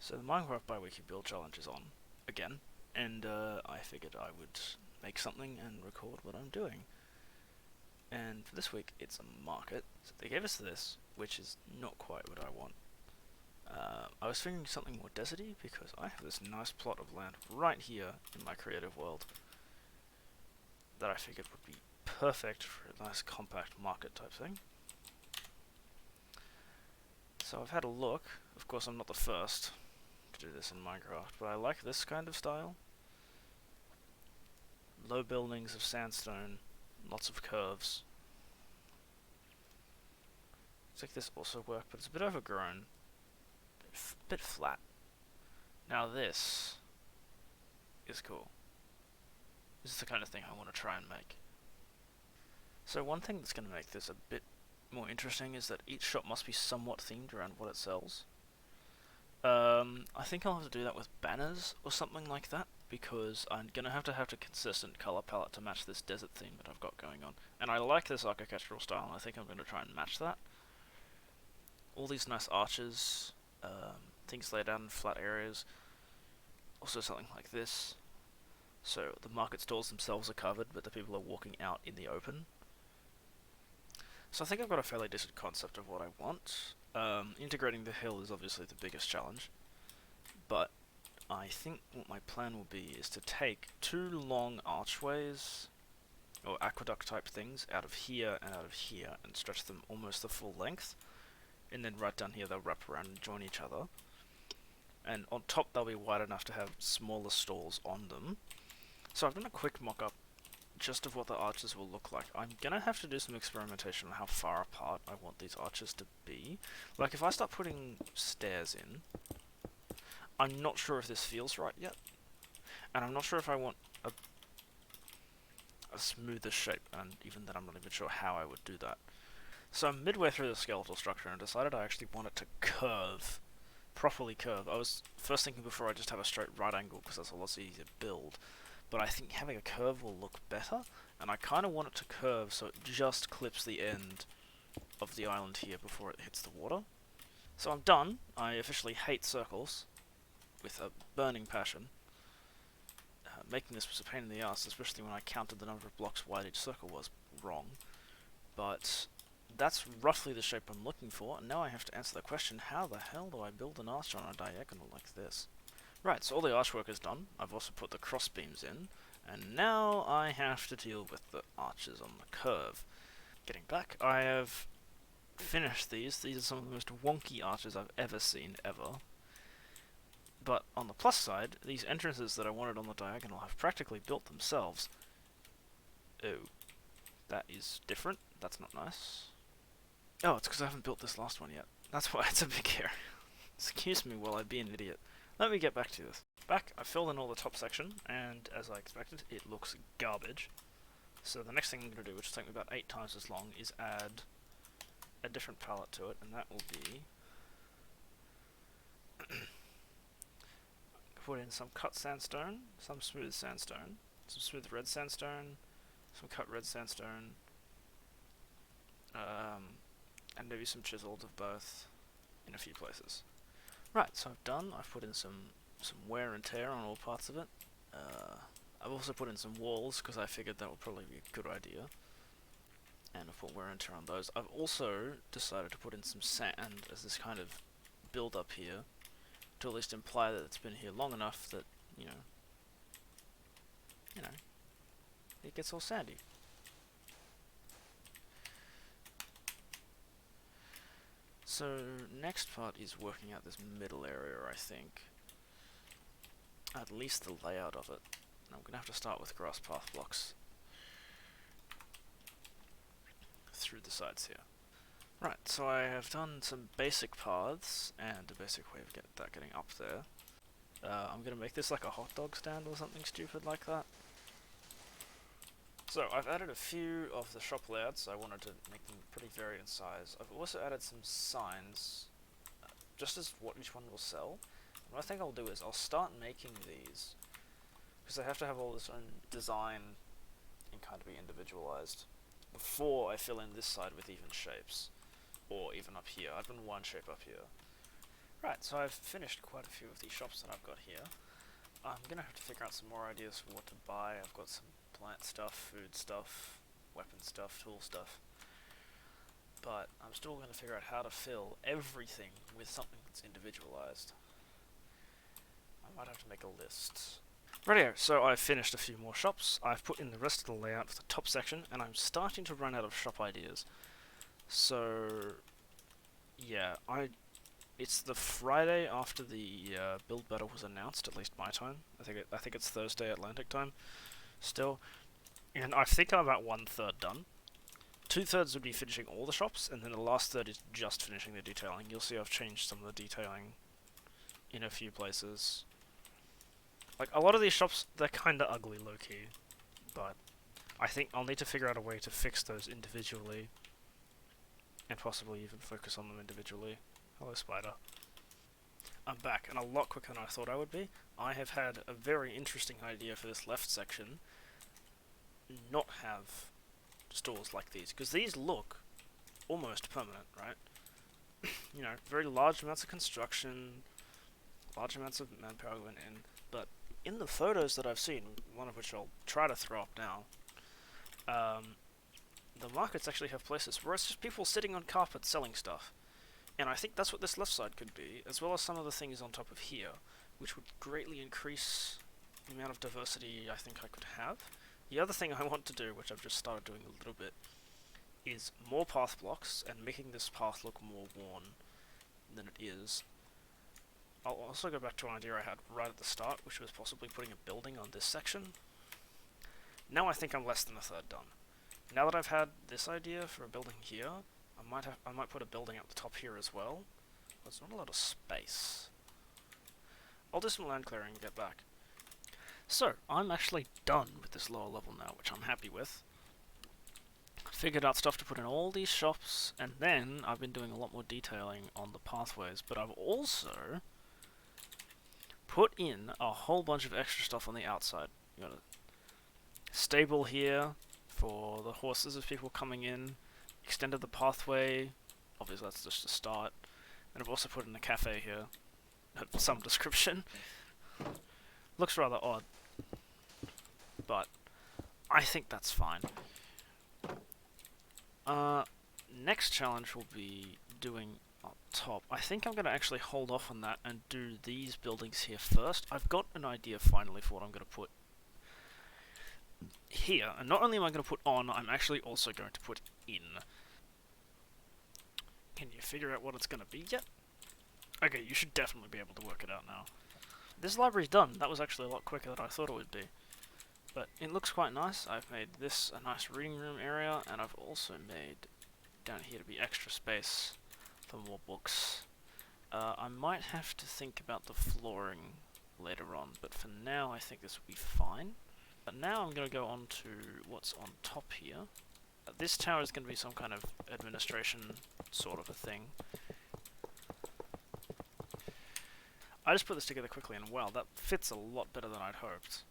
So the Minecraft bi-weekly build challenge is on, again, and I figured I would make something and record what I'm doing. And for this week, it's a market. So they gave us this, which is not quite what I want. I was thinking something more deserty, because I have this nice plot of land right here in my creative world that I figured would be perfect for a nice compact market type thing. So I've had a look. Of course, I'm not the first to do this in Minecraft, but I like this kind of style. Low buildings of sandstone, lots of curves. Looks like this also work, but it's a bit overgrown, a bit flat. Now this is cool. This is the kind of thing I want to try and make. So one thing that's going to make this a bit more interesting is that each shop must be somewhat themed around what it sells. I think I'll have to do that with banners or something like that, because I'm going to have a consistent colour palette to match this desert theme that I've got going on. And I like this architectural style, and I think I'm going to try and match that. All these nice arches, things laid out in flat areas, also something like this. So the market stalls themselves are covered, but the people are walking out in the open. So I think I've got a fairly decent concept of what I want. Integrating the hill is obviously the biggest challenge, but I think what my plan will be is to take two long archways, or aqueduct type things, out of here and out of here, and stretch them almost the full length, and then right down here they'll wrap around and join each other. And on top they'll be wide enough to have smaller stalls on them. So I've done a quick mock-up just of what the arches will look like. I'm gonna have to do some experimentation on how far apart I want these arches to be. Like, if I start putting stairs in, I'm not sure if this feels right yet, and I'm not sure if I want a smoother shape, and even then I'm not even sure how I would do that. So I'm midway through the skeletal structure and decided I actually want it to curve, properly curve. I was first thinking before I just have a straight right angle, because that's a lot easier to build. But I think having a curve will look better, and I kind of want it to curve so it just clips the end of the island here before it hits the water. So I'm done. I officially hate circles with a burning passion. Making this was a pain in the ass, especially when I counted the number of blocks wide each circle was wrong. But that's roughly the shape I'm looking for, and now I have to answer the question, how the hell do I build an arch on a diagonal like this? Right, so all the archwork is done. I've also put the cross beams in, and now I have to deal with the arches on the curve. Getting back, I have finished these. These are some of the most wonky arches I've ever seen, ever. But on the plus side, these entrances that I wanted on the diagonal have practically built themselves. Oh, that is different. That's not nice. Oh, it's because I haven't built this last one yet. That's why it's a big area. Excuse me while I be an idiot. Let me get back to this. Back, I filled in all the top section, and as I expected, it looks garbage. So the next thing I'm going to do, which will take me about 8 times as long, is add a different palette to it, and that will be... put in some cut sandstone, some smooth sandstone, some smooth red sandstone, some cut red sandstone, and maybe some chiseled of both in a few places. Right, so I've put in some wear and tear on all parts of it. I've also put in some walls, because I figured that would probably be a good idea. And I've put wear and tear on those. I've also decided to put in some sand as this kind of build up here, to at least imply that it's been here long enough that, you know, it gets all sandy. So, next part is working out this middle area, I think. At least the layout of it. I'm going to have to start with grass path blocks through the sides here. Right, so I have done some basic paths, and a basic way of getting up there. I'm going to make this like a hot dog stand or something stupid like that. So I've added a few of the shop layouts. I wanted to make them pretty varied in size. I've also added some signs, just as what each one will sell. And what I think I'll do is I'll start making these, because they have to have all this own design and kind of be individualized, before I fill in this side with even shapes. Or even up here. I've done one shape up here. Right, so I've finished quite a few of these shops that I've got here. I'm gonna have to figure out some more ideas for what to buy. I've got some plant stuff, food stuff, weapon stuff, tool stuff. But I'm still gonna figure out how to fill everything with something that's individualized. I might have to make a list. Rightio, so I've finished a few more shops, I've put in the rest of the layout for the top section, and I'm starting to run out of shop ideas. So, yeah, it's the Friday after the build battle was announced, at least my time. I think it's Thursday Atlantic time, still. And I think I'm about 1/3 done. 2/3 would be finishing all the shops, and then the last third is just finishing the detailing. You'll see I've changed some of the detailing in a few places. Like, a lot of these shops, they're kinda ugly low-key, but I think I'll need to figure out a way to fix those individually, and possibly even focus on them individually. Hello, Spider. I'm back, and a lot quicker than I thought I would be. I have had a very interesting idea for this left section. Not have stores like these, because these look almost permanent, right? You know, very large amounts of construction, large amounts of manpower went in, but in the photos that I've seen, one of which I'll try to throw up now, the markets actually have places where it's just people sitting on carpets selling stuff. And I think that's what this left side could be, as well as some of the things on top of here, which would greatly increase the amount of diversity I think I could have. The other thing I want to do, which I've just started doing a little bit, is more path blocks and making this path look more worn than it is. I'll also go back to an idea I had right at the start, which was possibly putting a building on this section. Now I think I'm less than a third done. Now that I've had this idea for a building here, I might put a building up the top here as well. There's not a lot of space. I'll do some land clearing and get back. So, I'm actually done with this lower level now, which I'm happy with. Figured out stuff to put in all these shops, and then I've been doing a lot more detailing on the pathways, but I've also put in a whole bunch of extra stuff on the outside. You got a stable here for the horses as people coming in, extended the pathway, obviously that's just a start, and I've also put in a cafe here of some description. Looks rather odd, but I think that's fine. Next challenge will be doing up top. I think I'm going to actually hold off on that and do these buildings here first. I've got an idea finally for what I'm going to put here, and not only am I going to put on, I'm actually also going to put in. Can you figure out what it's going to be yet? Okay, you should definitely be able to work it out now. This library's done. That was actually a lot quicker than I thought it would be. But it looks quite nice. I've made this a nice reading room area, and I've also made down here to be extra space for more books. I might have to think about the flooring later on, but for now I think this will be fine. But now I'm going to go on to what's on top here. This tower is going to be some kind of administration sort of a thing. I just put this together quickly, and wow, that fits a lot better than I'd hoped.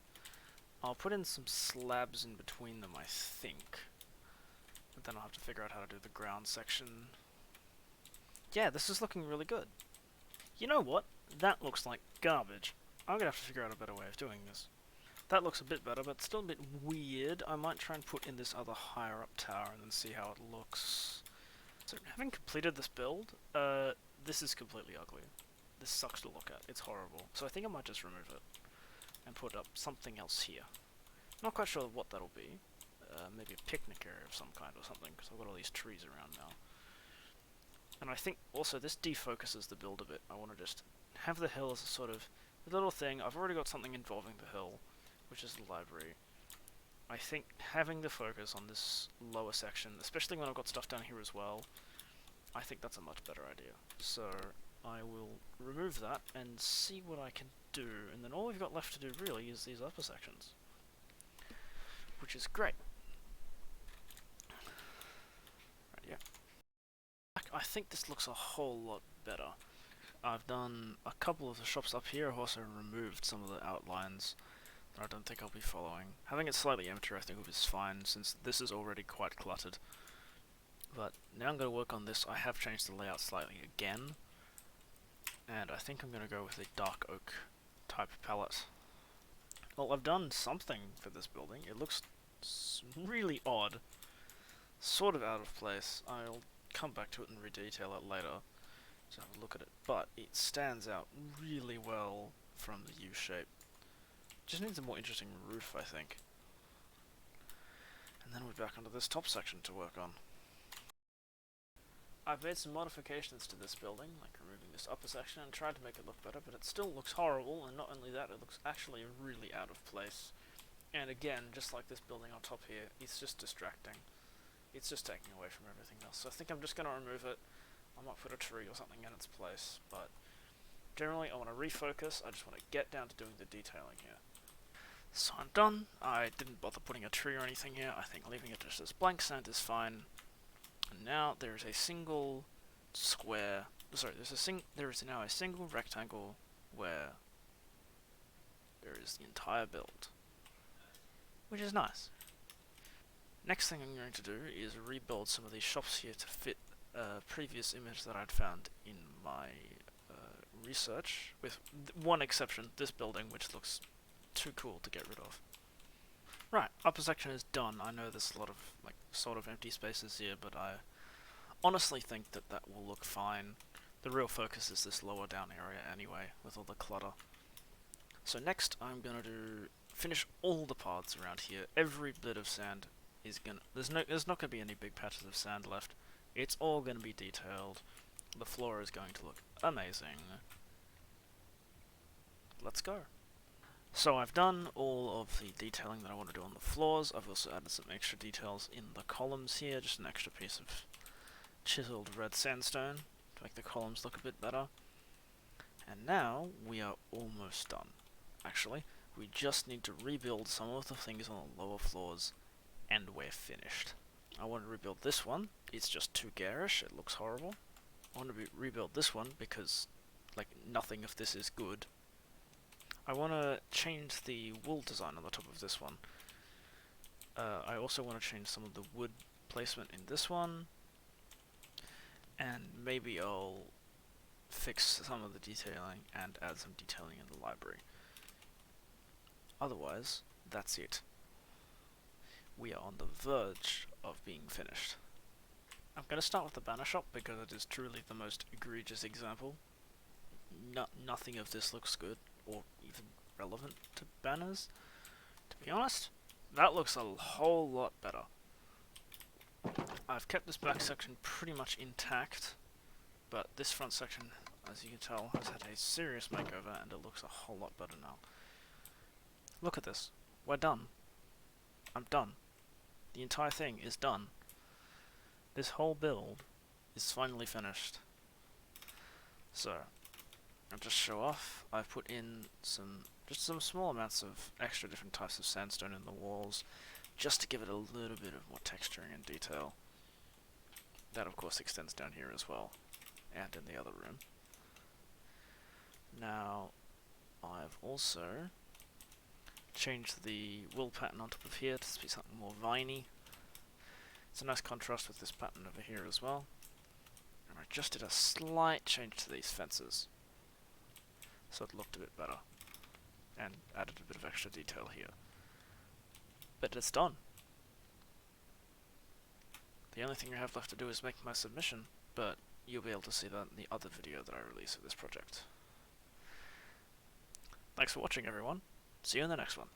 I'll put in some slabs in between them, I think. But then I'll have to figure out how to do the ground section. Yeah, this is looking really good. You know what? That looks like garbage. I'm gonna have to figure out a better way of doing this. That looks a bit better, but still a bit weird. I might try and put in this other higher up tower and then see how it looks. So, having completed this build, this is completely ugly. This sucks to look at. It's horrible. So I think I might just remove it and put up something else here. Not quite sure what that'll be. Maybe a picnic area of some kind or something, because I've got all these trees around now. And I think also this defocuses the build a bit. I want to just have the hill as a sort of little thing. I've already got something involving the hill, which is the library. I think having the focus on this lower section, especially when I've got stuff down here as well, I think that's a much better idea. So I will remove that and see what I can do, and then all we've got left to do really is these upper sections, which is great. Right, yeah. I think this looks a whole lot better. I've done a couple of the shops up here. I've also removed some of the outlines that I don't think I'll be following. Having it slightly empty I think will be fine, since this is already quite cluttered. But now I'm going to work on this. I have changed the layout slightly again. and I think I'm going to go with a dark oak type palette. Well, I've done something for this building. It looks really odd, sort of out of place. I'll come back to it and redetail it later to have a look at it, but it stands out really well from the U shape. Just needs a more interesting roof, I think. And then we're back onto this top section to work on. I've made some modifications to this building, like removing this upper section and tried to make it look better, but it still looks horrible, and not only that, it looks actually really out of place. And again, just like this building on top here, it's just distracting. It's just taking away from everything else. So I think I'm just going to remove it. I might put a tree or something in its place, but generally I want to refocus. I just want to get down to doing the detailing here. So I'm done. I didn't bother putting a tree or anything here. I think leaving it just as blank sand is fine. And now there is a single square. Sorry, there is now a single rectangle where there is the entire build, which is nice. Next thing I'm going to do is rebuild some of these shops here to fit a previous image that I'd found in my research, with one exception, this building, which looks too cool to get rid of. Right, upper section is done. I know there's a lot of like sort of empty spaces here, but I honestly think that that will look fine. The real focus is this lower down area anyway, with all the clutter. So next I'm gonna finish all the paths around here. Every bit of sand is gonna there's not gonna be any big patches of sand left. It's all gonna be detailed. The floor is going to look amazing. Let's go. So I've done all of the detailing that I want to do on the floors. I've also added some extra details in the columns here, just an extra piece of chiseled red sandstone to make the columns look a bit better. And now we are almost done. Actually, we just need to rebuild some of the things on the lower floors, and we're finished. I want to rebuild this one. It's just too garish. It looks horrible. I want to rebuild this one because, like, nothing of this is good. I want to change the wool design on the top of this one. I also want to change some of the wood placement in this one. And maybe I'll fix some of the detailing and add some detailing in the library. Otherwise, that's it. We are on the verge of being finished. I'm going to start with the banner shop because it is truly the most egregious example. Nothing of this looks good or even relevant to banners. To be honest, that looks a whole lot better. I've kept this back section pretty much intact, but this front section, as you can tell, has had a serious makeover and it looks a whole lot better now. Look at this. We're done. I'm done. The entire thing is done. This whole build is finally finished. So, I'll just show off. I've put in just some small amounts of extra different types of sandstone in the walls, just to give it a little bit of more texturing and detail. That of course extends down here as well, and in the other room. Now, I've also changed the wool pattern on top of here to be something more viney. It's a nice contrast with this pattern over here as well. And I just did a slight change to these fences, so it looked a bit better, and added a bit of extra detail here. But it's done. The only thing I have left to do is make my submission, but you'll be able to see that in the other video that I release of this project. Thanks for watching, everyone. See you in the next one.